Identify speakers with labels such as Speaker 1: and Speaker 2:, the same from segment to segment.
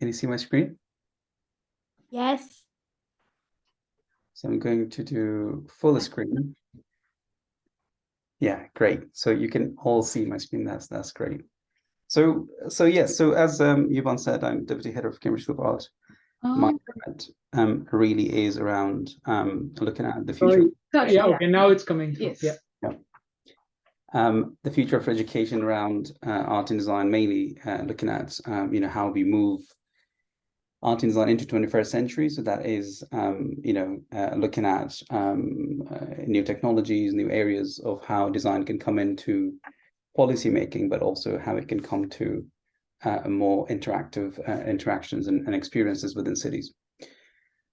Speaker 1: Can you see my screen?
Speaker 2: Yes.
Speaker 1: So I'm going to do full screen. Yeah, great. So you can all see my screen. That's great. So yes. So as Yvonne said, I'm deputy head of Cambridge School of Art. My remit really is around looking at the future.
Speaker 3: Yeah. Okay. Now it's coming.
Speaker 2: Yes.
Speaker 3: Yeah.
Speaker 1: The future of education around art and design, mainly looking at how we move art and design into 21st century. So that is looking at new technologies, new areas of how design can come into policy making, but also how it can come to more interactive interactions and experiences within cities.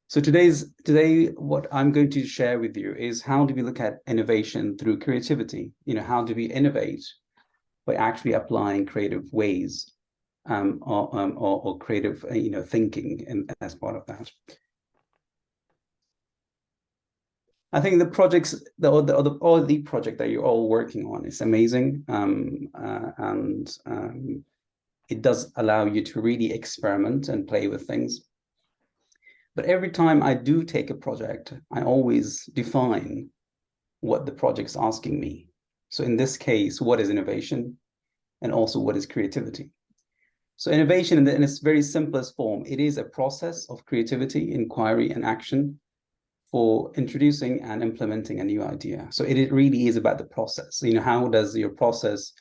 Speaker 1: So today, what I'm going to share with you is how do we look at innovation through creativity? How do we innovate by actually applying creative ways or creative thinking as part of that. I think the projects, the project that you're all working on is amazing, and it does allow you to really experiment and play with things. But every time I do take a project, I always define what the project's asking me. So in this case, what is innovation, and also what is creativity? So innovation in its very simplest form, it is a process of creativity, inquiry, and action for introducing and implementing a new idea. So it really is about the process. How does your process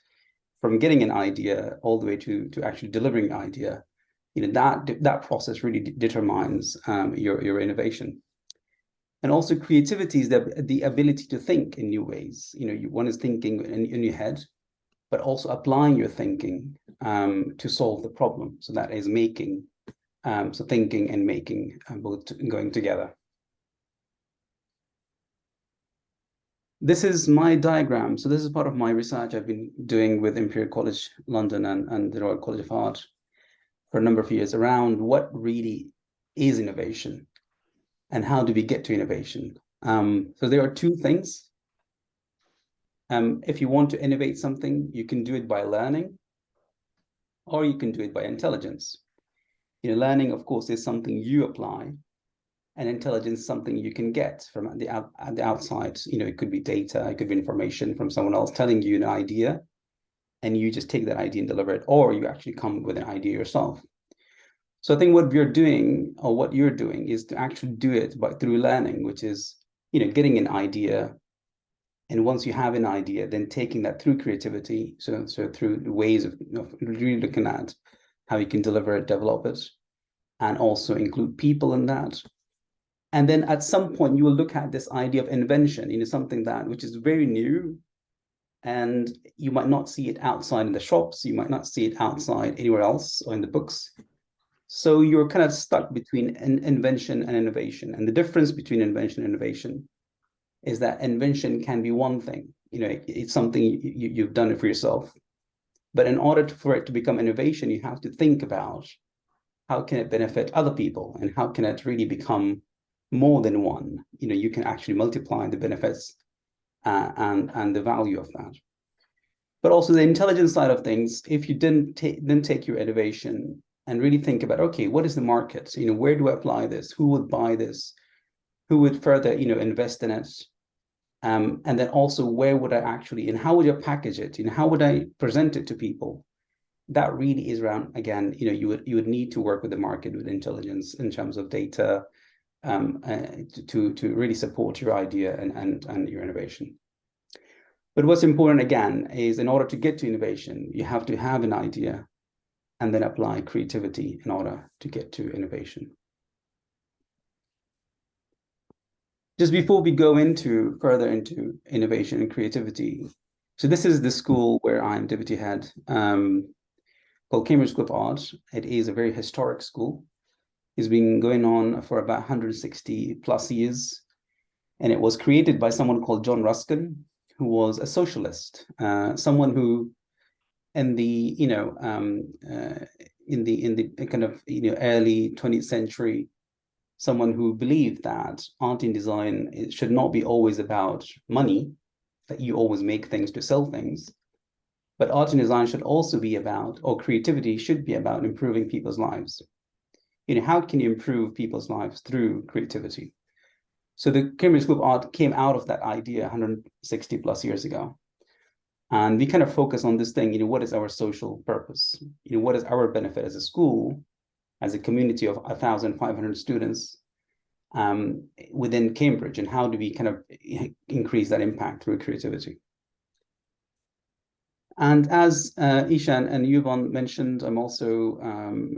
Speaker 1: from getting an idea all the way to actually delivering an idea, that process really determines your innovation. And also creativity is the ability to think in new ways. One is thinking in your head, but also applying your thinking to solve the problem. So that is making, so thinking and making both going together. This is my diagram. So this is part of my research I've been doing with Imperial College London and the Royal College of Art for a number of years around what really is innovation and how do we get to innovation. So there are two things. If you want to innovate something, you can do it by learning, or you can do it by intelligence. Learning, of course, is something you apply, and intelligence is something you can get from the outside. It could be data, it could be information from someone else telling you an idea, and you just take that idea and deliver it, or you actually come with an idea yourself. So I think what we're doing, or what you're doing, is to actually do it through learning, which is getting an idea. And once you have an idea, then taking that through creativity, so through ways of really looking at how you can deliver it, develop it, and also include people in that. And then at some point, you will look at this idea of invention, something which is very new, and you might not see it outside in the shops, you might not see it outside anywhere else or in the books. So you're kind of stuck between invention and innovation. And the difference between invention and innovation is that invention can be one thing. It's something you've done it for yourself. But in order for it to become innovation, you have to think about how can it benefit other people, and how can it really become more than one. You can actually multiply the benefits and the value of that. But also the intelligence side of things, if you didn't take your innovation and really think about, okay, what is the market? Where do I apply this? Who would buy this? Who would further, invest in it? And then also, where would I actually, and how would I package it? How would I present it to people? That really is around, again, you would need to work with the market with intelligence in terms of data to really support your idea and your innovation. But what's important, again, is in order to get to innovation, you have to have an idea and then apply creativity in order to get to innovation. Just before we go further into innovation and creativity, so this is the school where I'm deputy head, called Cambridge School of Art. It is a very historic school. It's been going on for about 160 plus years, and it was created by someone called John Ruskin, who was a socialist, someone who, in the kind of early 20th century, someone who believed that art and design should not be always about money, that you always make things to sell things, but art and design should also be about, or creativity should be about, improving people's lives. how can you improve people's lives through creativity? So the Cambridge School of Art came out of that idea 160 plus years ago. And we kind of focus on this thing, what is our social purpose? What is our benefit as a school, as a community of 1,500 students within Cambridge, and how do we kind of increase that impact through creativity? And as Ishan and Yuvan mentioned, I'm also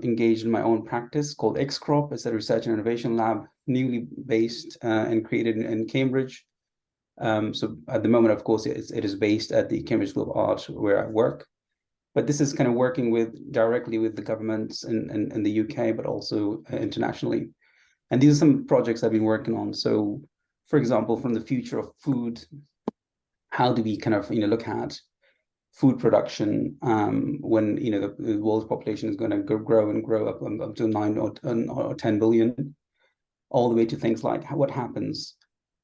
Speaker 1: engaged in my own practice called XCrop. It's a research and innovation lab, newly based and created in Cambridge. So at the moment, of course, it is based at the Cambridge School of Art where I work. But this is kind of working directly with the governments in the UK, but also internationally. And these are some projects I've been working on. So, for example, from the future of food, how do we kind of look at food production when the world's population is going to grow and grow up to 9 or 10 billion, all the way to things like what happens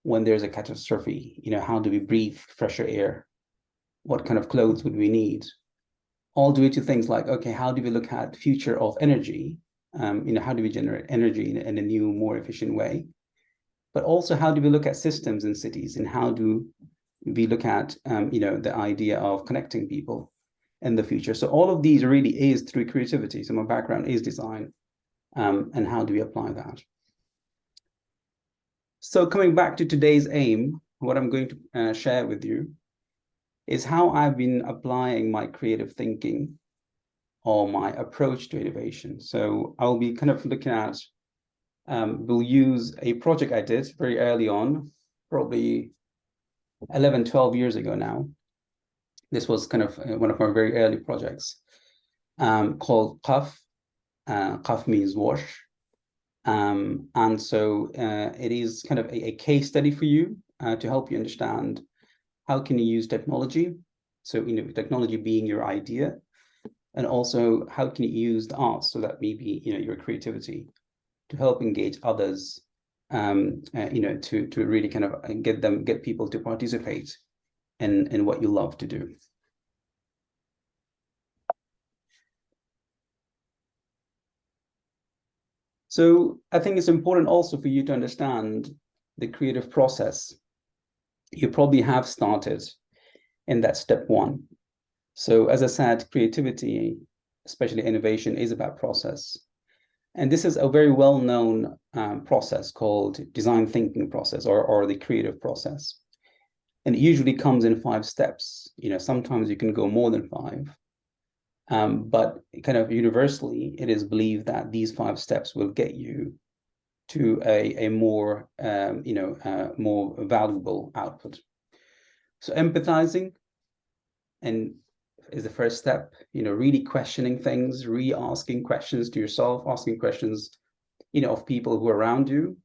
Speaker 1: when there's a catastrophe. How do we breathe fresher air? What kind of clothes would we need? All the way to things like, okay, how do we look at future of energy? How do we generate energy in a new, more efficient way? But also, how do we look at systems in cities, and how do we look at the idea of connecting people in the future? So all of these really is through creativity. So my background is design, and how do we apply that? So coming back to today's aim, what I'm going to share with you is how I've been applying my creative thinking or my approach to innovation. So I'll be kind of looking at, we'll use a project I did very early on, probably 11, 12 years ago now. This was kind of one of my very early projects called Qaf. Qaf means wash. And so it is kind of a case study for you to help you understand how can you use technology. So, technology being your idea, and also how can you use the arts, so that maybe, your creativity, to help engage others, to really kind of get people to participate in what you love to do. So I think it's important also for you to understand the creative process. You probably have started in that step one. So as I said, creativity, especially innovation, is about process. And this is a very well-known process called design thinking process, or the creative process. And it usually comes in 5 steps. Sometimes you can go more than 5. But kind of universally, it is believed that these 5 steps will get you to a more, more valuable output. So empathizing is the first step, really questioning things, re-asking questions to yourself, asking questions, of people who are around you.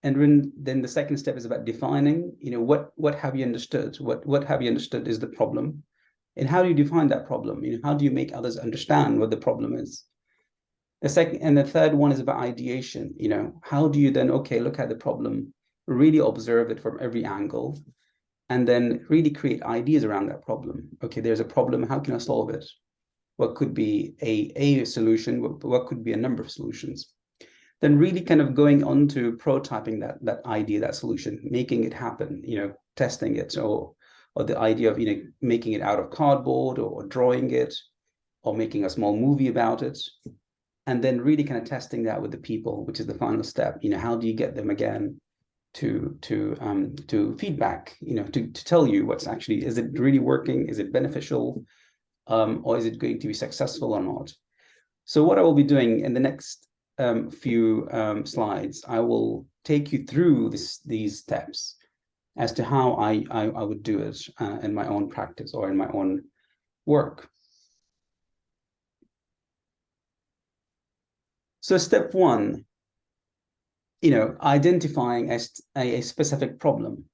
Speaker 1: And then the second step is about defining, what have you understood? What have you understood is the problem? And how do you define that problem? How do you make others understand what the problem is? The second and the third one is about ideation. How do you then, look at the problem, really observe it from every angle, and then really create ideas around that problem. Okay, there's a problem, how can I solve it? What could be a solution? What could be a number of solutions? Then really kind of going on to prototyping that idea, that solution, making it happen, testing it, or the idea of, making it out of cardboard, or drawing it, or making a small movie about it. And then really kind of testing that with the people, which is the final step. How do you get them again to feedback, to tell you what's actually, is it really working? Is it beneficial? Or is it going to be successful or not? So what I will be doing in the next few slides, I will take you through these steps as to how I would do it in my own practice or in my own work. So step one, identifying a specific problem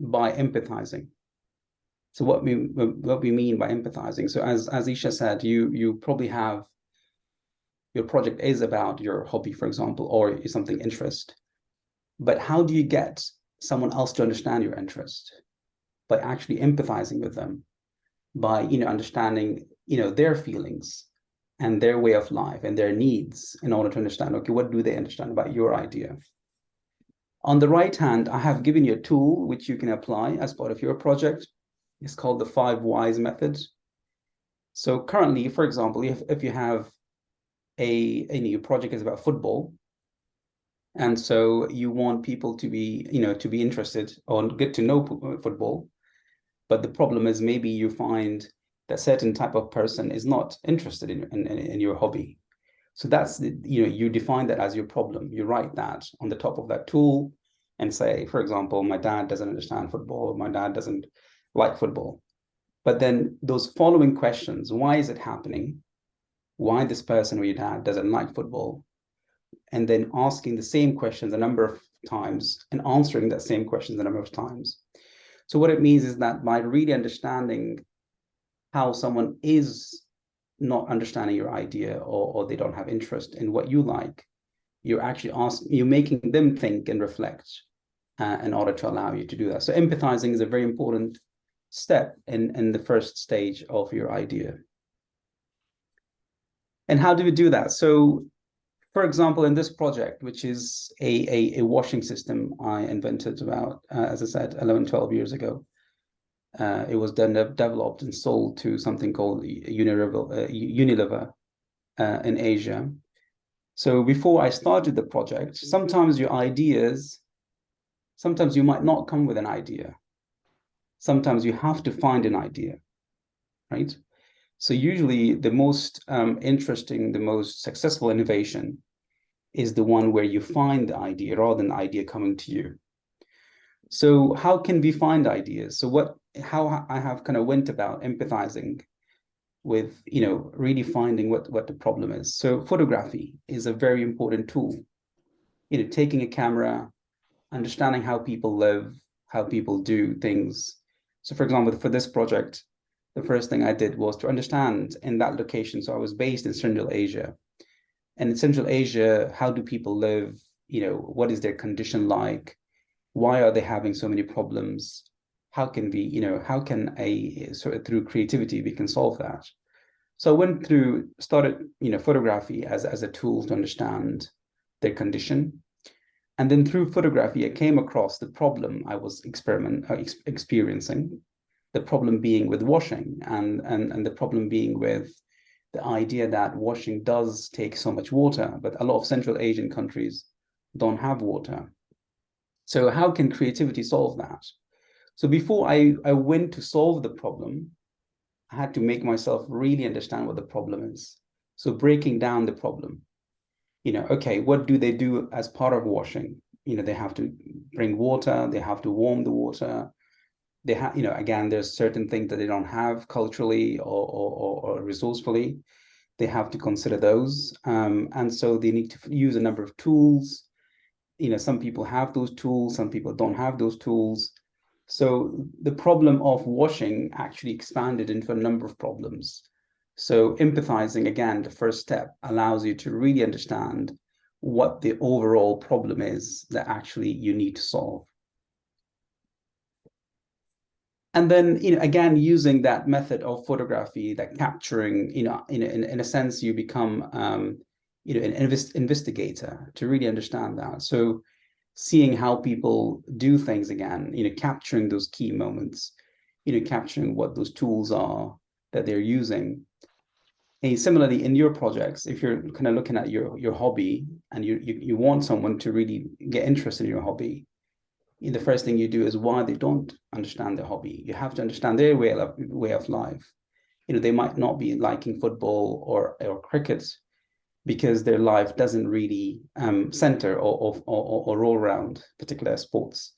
Speaker 1: by empathizing. So what we mean by empathizing. So as Isha said, you probably have, your project is about your hobby, for example, or something interest. But how do you get someone else to understand your interest? By actually empathizing with them, by understanding their feelings, and their way of life and their needs in order to understand, okay, what do they understand about your idea? On the right hand, I have given you a tool which you can apply as part of your project. It's called the 5 Whys method. So currently, for example, if you have a new project is about football, and so you want people to be, to be interested or get to know football, but the problem is maybe you find that certain type of person is not interested in your hobby. So that's you define that as your problem. You write that on the top of that tool and say, for example, my dad doesn't understand football, my dad doesn't like football. But then those following questions, why is it happening? Why this person or your dad doesn't like football? And then asking the same questions a number of times and answering that same questions a number of times. So what it means is that by really understanding how someone is not understanding your idea, or they don't have interest in what you like, you're making them think and reflect in order to allow you to do that. So empathizing is a very important step in the first stage of your idea. And how do we do that? So, for example, in this project, which is a washing system I invented about, as I said, 11, 12 years ago, it was then developed and sold to something called Unilever in Asia. So before I started the project, sometimes you might not come with an idea. Sometimes you have to find an idea, right? So usually the most interesting, the most successful innovation is the one where you find the idea rather than the idea coming to you. So how can we find ideas? So how I have kind of went about empathizing with, really finding what the problem is. So photography is a very important tool. Taking a camera, understanding how people live, how people do things. So for example, for this project, the first thing I did was to understand in that location. So I was based in Central Asia. And in Central Asia, how do people live? What is their condition like? Why are they having so many problems? How can through creativity, we can solve that? So I started, photography as a tool to understand their condition. And then through photography, I came across the problem I was experiencing, the problem being with washing, and the problem being with the idea that washing does take so much water, but a lot of Central Asian countries don't have water. So how can creativity solve that? So before I went to solve the problem, I had to make myself really understand what the problem is. So breaking down the problem, okay, what do they do as part of washing? They have to bring water, they have to warm the water. They have, again, there's certain things that they don't have culturally or resourcefully. They have to consider those. And so they need to use a number of tools. Some people have those tools, some people don't have those tools. So the problem of washing actually expanded into a number of problems. So empathizing, again, the first step allows you to really understand what the overall problem is that actually you need to solve. And then, again, using that method of photography, that capturing, in a sense, you become, an investigator to really understand that. So seeing how people do things again, capturing those key moments, capturing what those tools are that they're using. And similarly, in your projects, if you're kind of looking at your hobby and you want someone to really get interested in your hobby, the first thing you do is why they don't understand their hobby. You have to understand their way of life. They might not be liking football or cricket because their life doesn't really center or roll around particular sports.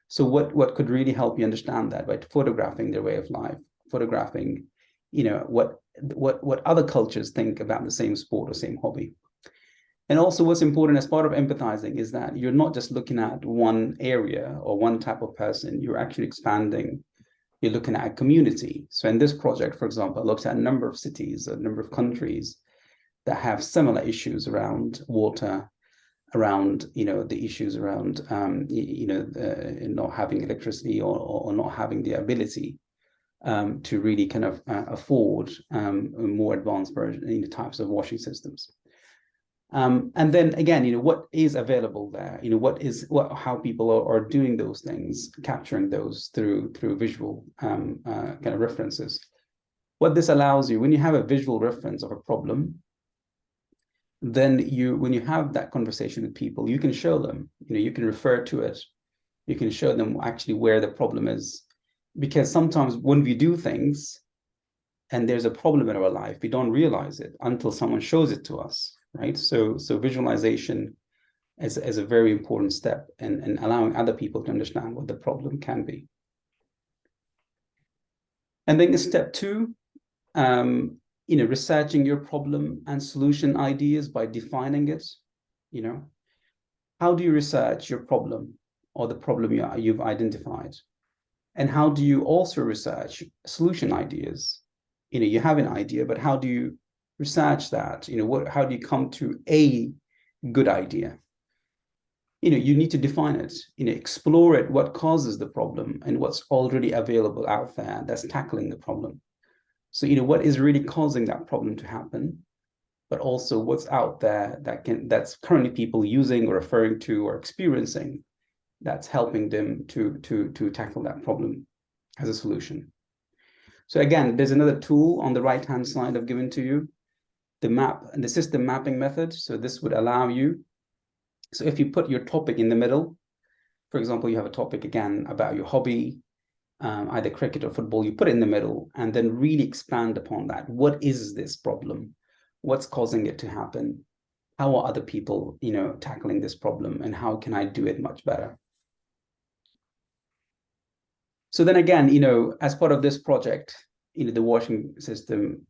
Speaker 1: So what could really help you understand that by photographing their way of life, photographing, what other cultures think about the same sport or same hobby. And also what's important as part of empathizing is that you're not just looking at one area or one type of person, you're actually expanding. You're looking at a community. So in this project, for example, I looked at a number of cities, a number of countries that have similar issues around water, around, the issues around, not having electricity or not having the ability to really kind of afford more advanced version, types of washing systems. And then again, what is available there? How people are doing those things, capturing those through visual kind of references. What this allows you, when you have a visual reference of a problem, then when you have that conversation with people, you can show them, you can refer to it, you can show them actually where the problem is. Because sometimes when we do things and there's a problem in our life, we don't realize it until someone shows it to us, right? So visualization is a very important step in allowing other people to understand what the problem can be. And then step 2, researching your problem and solution ideas by defining it. How do you research your problem or the problem you've identified? And how do you also research solution ideas? You have an idea, but how do you research that? How do you come to a good idea? You need to define it, explore it, what causes the problem and what's already available out there that's tackling the problem. So, what is really causing that problem to happen, but also what's out there that's currently people using or referring to or experiencing that's helping them to tackle that problem as a solution. So again, there's another tool on the right-hand side I've given to you, the map and the system mapping method. So this would allow you, so if you put your topic in the middle, for example, you have a topic again about your hobby, either cricket or football, you put it in the middle and then really expand upon that. What is this problem? What's causing it to happen? How are other people, tackling this problem, and how can I do it much better? So then again, as part of this project, the washing system,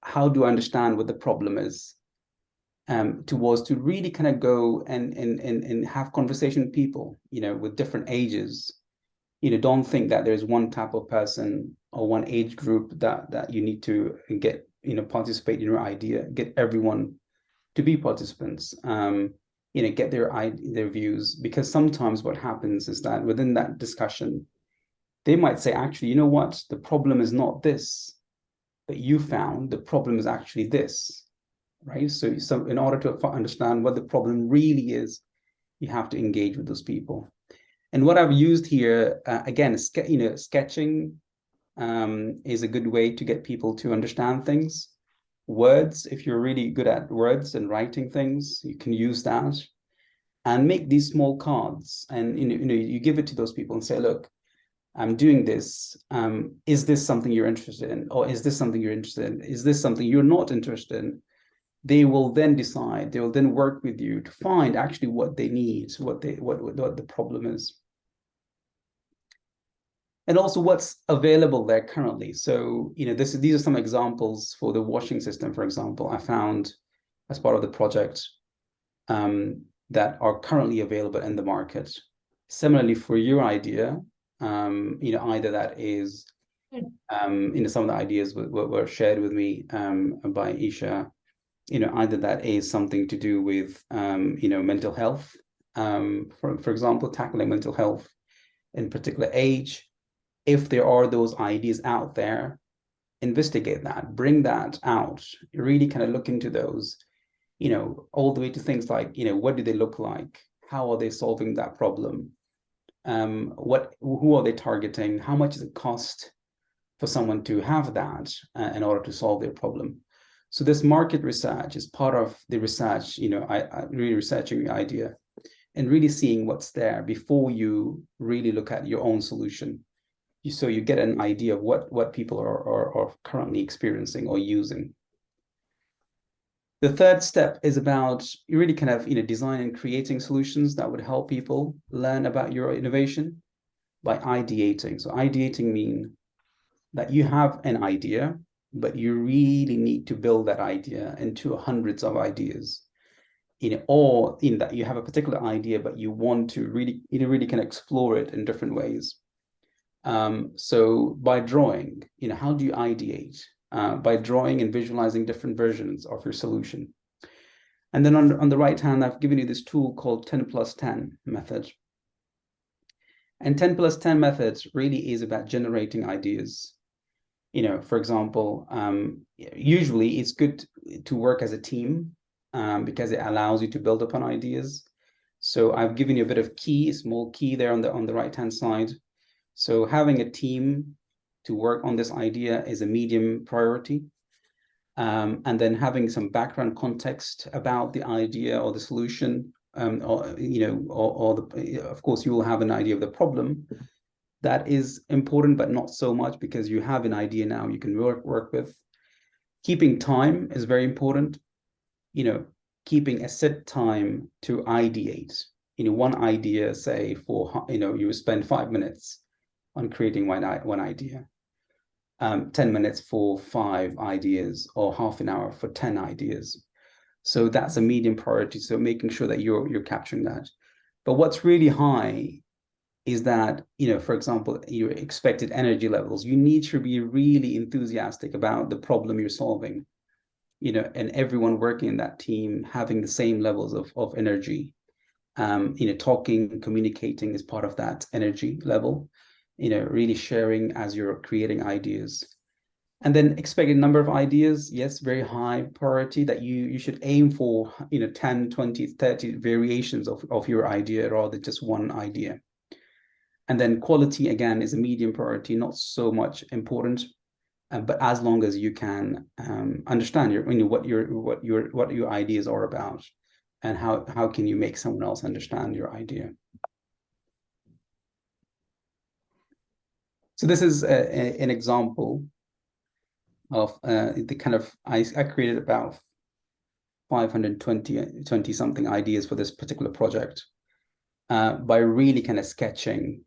Speaker 1: how do I understand what the problem is? To really kind of go and have conversation with people, with different ages. Don't think that there's one type of person or one age group that you need to get, participate in your idea, get everyone to be participants, get their views, because sometimes what happens is that within that discussion, they might say, actually, you know what, the problem is not this that you found, the problem is actually this, right? So in order to understand what the problem really is, you have to engage with those people. And what I've used here, again, sketching is a good way to get people to understand things. Words, if you're really good at words and writing things, you can use that and make these small cards. And you give it to those people and say, look, I'm doing this. Is this something you're interested in? Or is this something you're interested in? Is this something you're not interested in? They will then decide, they will then work with you to find actually what they need, what the problem is. And also what's available there currently. So, these are some examples for the washing system, for example, I found as part of the project that are currently available in the market. Similarly, for your idea, either that is, some of the ideas were shared with me by Isha, either that is something to do with, mental health, for example, tackling mental health in particular age. If there are those ideas out there, investigate that, bring that out, really kind of look into those, all the way to things like, what do they look like? How are they solving that problem? Who are they targeting? How much does it cost for someone to have that in order to solve their problem? So this market research is part of the research, really researching the idea and really seeing what's there before you really look at your own solution. So you get an idea of what people are currently experiencing or using. The third step is about you really kind of designing and creating solutions that would help people learn about your innovation by ideating. So ideating means that you have an idea, but you really need to build that idea into hundreds of ideas. Or that you have a particular idea, but you want to really kind of explore it in different ways. So by drawing, how do you ideate? By drawing and visualizing different versions of your solution. And then on the right hand, I've given you this tool called 10+10 method. And 10+10 methods really is about generating ideas. For example, usually it's good to work as a team because it allows you to build upon ideas. So I've given you a bit of key, a small key there on the right-hand side. So having a team to work on this idea is a medium priority. And then having some background context about the idea or the solution, of course, you will have an idea of the problem. That is important, but not so much because you have an idea now you can work with. Keeping time is very important. Keeping a set time to ideate. One idea, say for you spend 5 minutes on creating one idea. 10 minutes for 5 ideas, or half an hour for 10 ideas. So that's a medium priority. So making sure that you're capturing that. But what's really high is that, for example, your expected energy levels, you need to be really enthusiastic about the problem you're solving, and everyone working in that team having the same levels of energy. Talking, communicating is part of that energy level, really sharing as you're creating ideas. And then expected number of ideas, yes, very high priority that you should aim for, 10, 20, 30 variations of your idea rather than just one idea. And then quality, again, is a medium priority, not so much important, but as long as you can understand what your ideas are about, and how can you make someone else understand your idea. So this is an example of the kind of, I created about 520 something ideas for this particular project by really kind of sketching.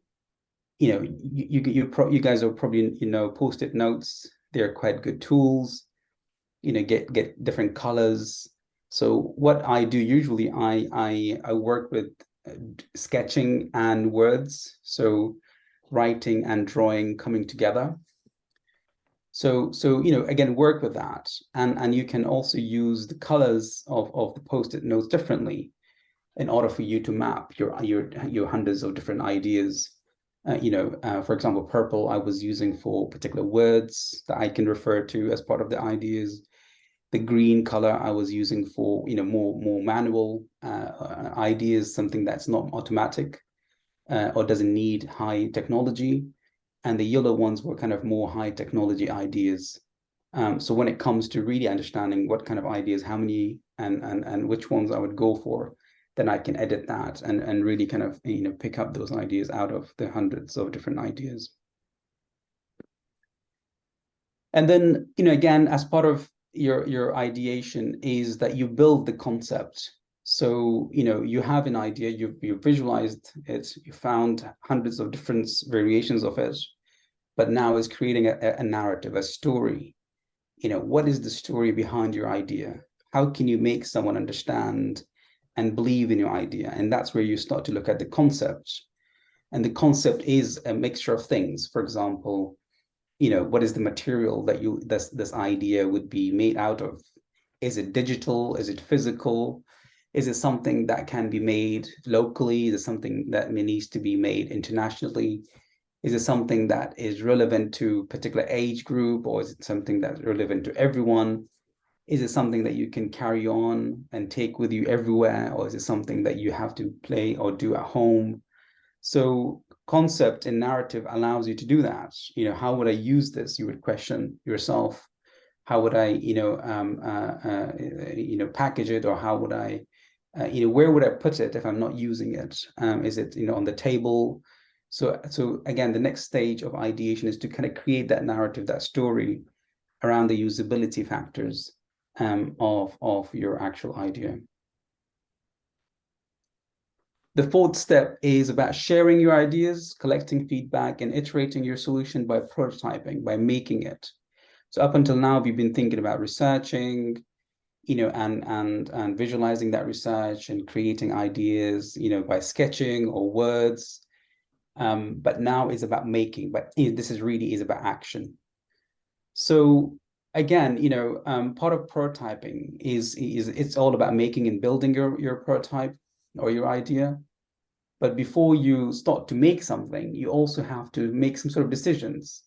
Speaker 1: You guys are probably, post-it notes. They're quite good tools. Get different colors. So what I do usually, I work with sketching and words. So writing and drawing coming together. So again, work with that, and you can also use the colors of the post-it notes differently in order for you to map your hundreds of different ideas. For example, purple I was using for particular words that I can refer to as part of the ideas. The green color I was using for more manual ideas, something that's not automatic or doesn't need high technology. And the yellow ones were kind of more high technology ideas. So when it comes to really understanding what kind of ideas, how many and which ones I would go for, then I can edit that and really kind of pick up those ideas out of the hundreds of different ideas. And then again, as part of your ideation is that you build the concept. So you have an idea, you visualized it, you found hundreds of different variations of it, but now is creating a narrative, a story. What is the story behind your idea? How can you make someone understand and believe in your idea? And that's where you start to look at the concept. And the concept is a mixture of things. For example, what is the material that this idea would be made out of? Is it digital? Is it physical? Is it something that can be made locally? Is it something that needs to be made internationally? Is it something that is relevant to a particular age group, or is it something that's relevant to everyone? Is it something that you can carry on and take with you everywhere, or is it something that you have to play or do at home? So concept and narrative allows you to do that. How would I use this? You would question yourself. How would I, package it, or how would I, where would I put it if I'm not using it? Is it, on the table? So again, the next stage of ideation is to kind of create that narrative, that story around the usability factors of your actual idea. The fourth step is about sharing your ideas, collecting feedback, and iterating your solution by prototyping, by making it. So up until now, we've been thinking about researching, and visualizing that research and creating ideas, by sketching or words. But now it's about making, but this is really about action. So again, part of prototyping is it's all about making and building your prototype or your idea. But before you start to make something, you also have to make some sort of decisions.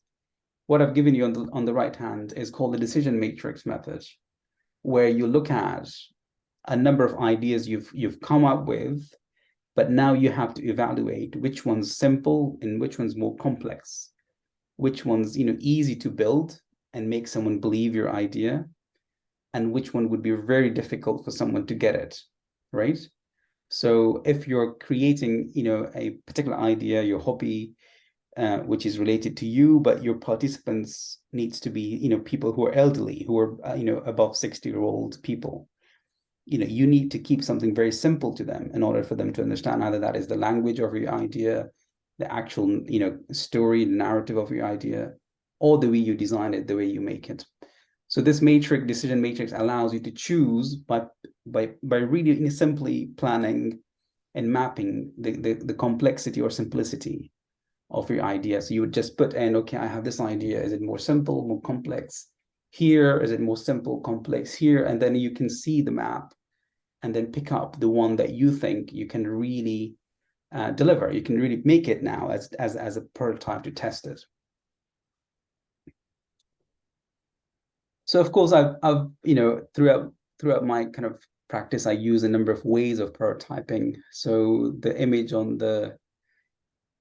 Speaker 1: what I've given you on the right hand is called the decision matrix method, where you look at a number of ideas you've come up with, but now you have to evaluate which one's simple and which one's more complex, which one's easy to build and make someone believe your idea, and which one would be very difficult for someone to get it, right? So if you're creating a particular idea, your hobby, which is related to you, but your participants needs to be people who are elderly, who are above 60-year-old people. You need to keep something very simple to them in order for them to understand either that is the language of your idea, the actual story, the narrative of your idea, or the way you design it, the way you make it. So this decision matrix allows you to choose by really simply planning and mapping the complexity or simplicity of your idea. So you would just put in, okay, I have this idea. Is it more simple, more complex? Here, is it more simple, complex here? And then you can see the map and then pick up the one that you think you can really deliver. You can really make it now as a prototype to test it. So of course, I've throughout my kind of practice, I use a number of ways of prototyping. So the image on the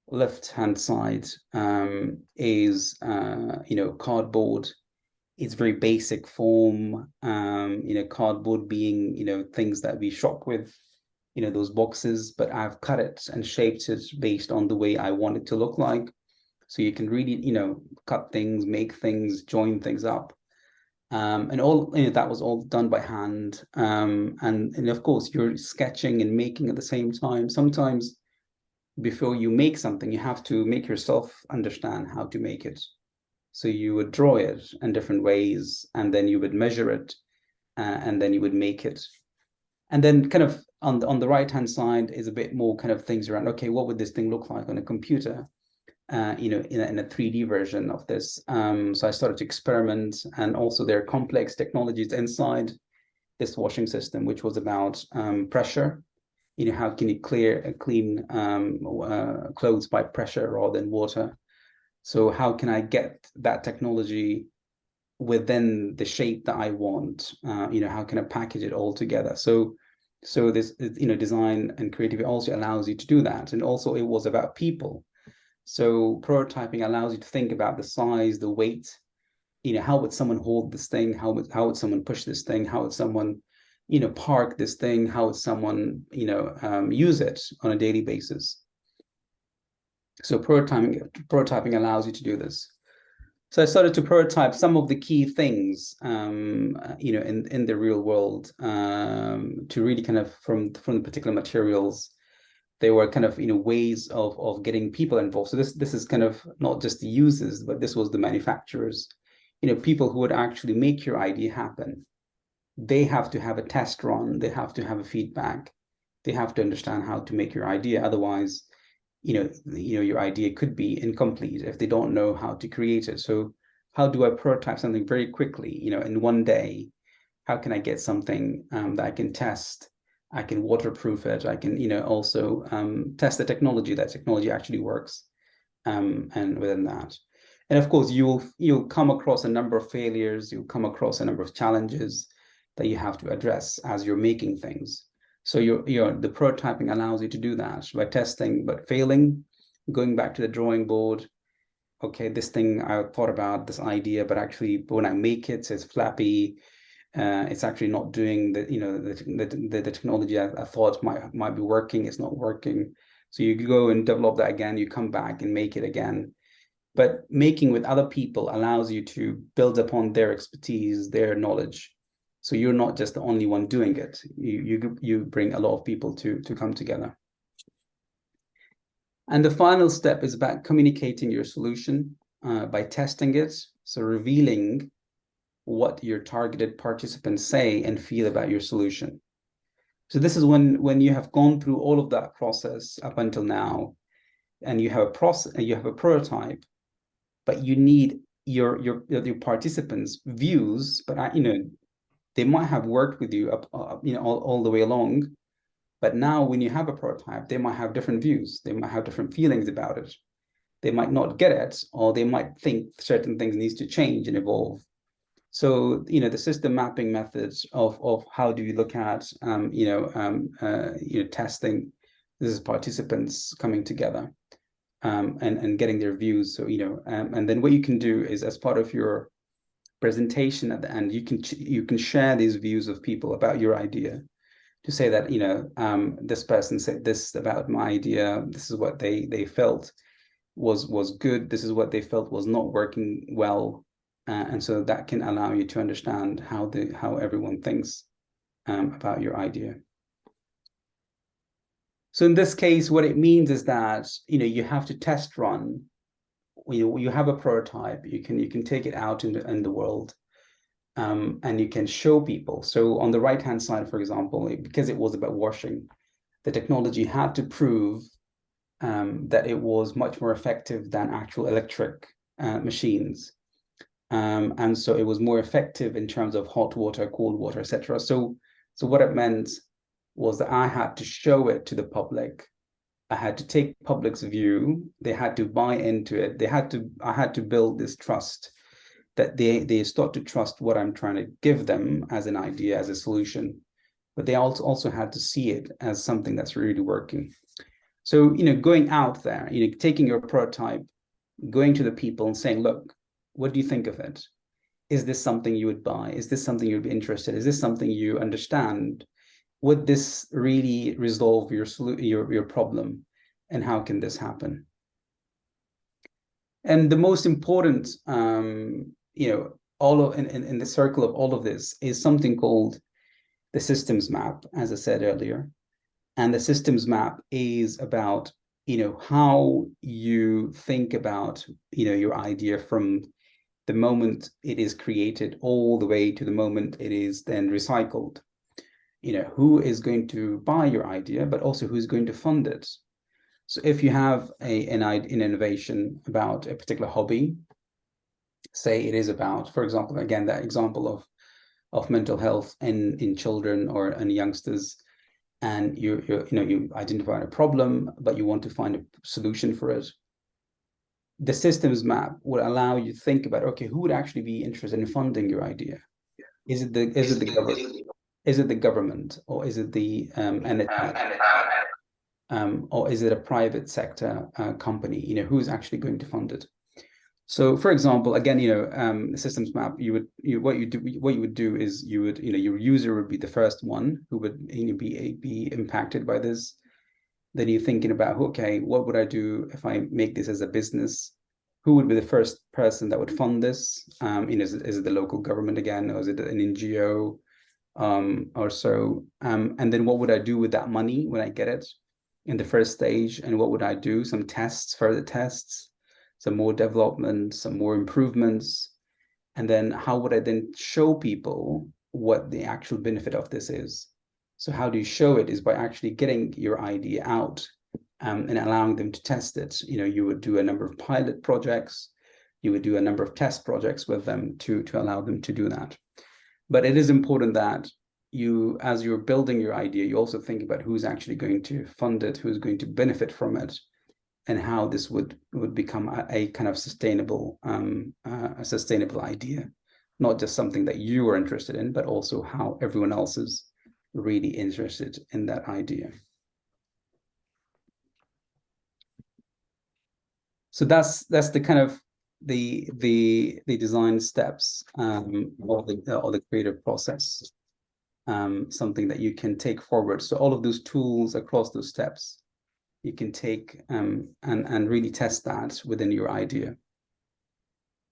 Speaker 1: left-hand side is cardboard. It's very basic form, cardboard being things that we shop with, those boxes, but I've cut it and shaped it based on the way I want it to look like. So you can really cut things, make things, join things up. And all that was all done by hand. And of course you're sketching and making at the same time. Sometimes before you make something, you have to make yourself understand how to make it. So you would draw it in different ways, and then you would measure it, and then you would make it. And then kind of on the right-hand side is a bit more kind of things around, okay, what would this thing look like on a computer? In a 3D version of this. So I started to experiment, and also there are complex technologies inside this washing system, which was about pressure. How can you clean clothes by pressure rather than water? So how can I get that technology within the shape that I want? How can I package it all together? So this design and creativity also allows you to do that. And also it was about people. So prototyping allows you to think about the size, the weight, how would someone hold this thing? How would someone push this thing? How would someone, park this thing? How would someone, use it on a daily basis? So prototyping allows you to do this. So I started to prototype some of the key things, in the real world, to really kind of from the particular materials. There were kind of ways of getting people involved. So this is kind of not just the users, but this was the manufacturers, people who would actually make your idea happen. They have to have a test run. They have to have a feedback. They have to understand how to make your idea. Otherwise, your idea could be incomplete if they don't know how to create it. So how do I prototype something very quickly, in one day? How can I get something that I can test? I can waterproof it. I can, also test the technology. That technology actually works, and within that. And of course, you'll come across a number of failures. You'll come across a number of challenges that you have to address as you're making things. So the prototyping allows you to do that by testing, but failing, going back to the drawing board. Okay, this thing I thought about, this idea, but actually when I make it, it's flappy. It's actually not doing the technology I thought might be working. It's not working. So you go and develop that again. You come back and make it again. But making with other people allows you to build upon their expertise, their knowledge. So you're not just the only one doing it. You bring a lot of people to come together. And the final step is about communicating your solution by testing it. So revealing what your targeted participants say and feel about your solution. So this is when you have gone through all of that process up until now, and you have a prototype, but you need your participants' views, but they might have worked with you up all the way along, but now when you have a prototype, they might have different views, they might have different feelings about it. they might not get it, or they might think certain things needs to change and evolve. So, the system mapping methods of how do you look at, testing, this is participants coming together and getting their views. So, and then what you can do is, as part of your presentation at the end, you can share these views of people about your idea, to say that, this person said this about my idea, this is what they felt was good, this is what they felt was not working well. And so that can allow you to understand how everyone thinks about your idea. So in this case, what it means is that you have to test run. You have a prototype. You can take it out in the world, and you can show people. So on the right-hand side, for example, because it was about washing, the technology had to prove that it was much more effective than actual electric machines. And so it was more effective in terms of hot water, cold water, etc. So what it meant was that I had to show it to the public. I had to take public's view. They had to buy into it. I had to build this trust, that they start to trust what I'm trying to give them as an idea, as a solution. But they also had to see it as something that's really working. So, going out there, taking your prototype, going to the people and saying, look, what do you think of it? Is this something you would buy? Is this something you'd be interested in? Is this something you understand? Would this really resolve your problem? And how can this happen? And the most important, in the circle of all of this is something called the systems map, as I said earlier. And the systems map is about, how you think about, your idea from the moment it is created all the way to the moment it is then recycled. Who is going to buy your idea, but also who's going to fund it. So if you have an innovation about a particular hobby, say it is about, for example, again, that example of mental health in children or in youngsters, and you identify a problem, but you want to find a solution for it. The systems map will allow you to think about, okay, who would actually be interested in funding your idea? Is it the government? Is it the government, or is it the NHS, or is it a private sector company? Who's actually going to fund it? So, for example, again, the systems map, what you would do is your user would be the first one who would be impacted by this. Then you're thinking about, okay, what would I do if I make this as a business? Who would be the first person that would fund this? Is it the local government again, or is it an NGO or so? And then what would I do with that money when I get it in the first stage? And what would I do? Some tests, further tests, some more development, some more improvements. And then how would I then show people what the actual benefit of this is? So how do you show it? Is by actually getting your idea out and allowing them to test it. You would do a number of pilot projects. You would do a number of test projects with them to allow them to do that. But it is important that you, as you're building your idea, you also think about who's actually going to fund it, who's going to benefit from it, and how this would become a kind of sustainable idea, not just something that you are interested in, but also how everyone else is really interested in that idea. So that's the kind of the design steps or the creative process, something that you can take forward. So all of those tools across those steps, you can take and really test that within your idea.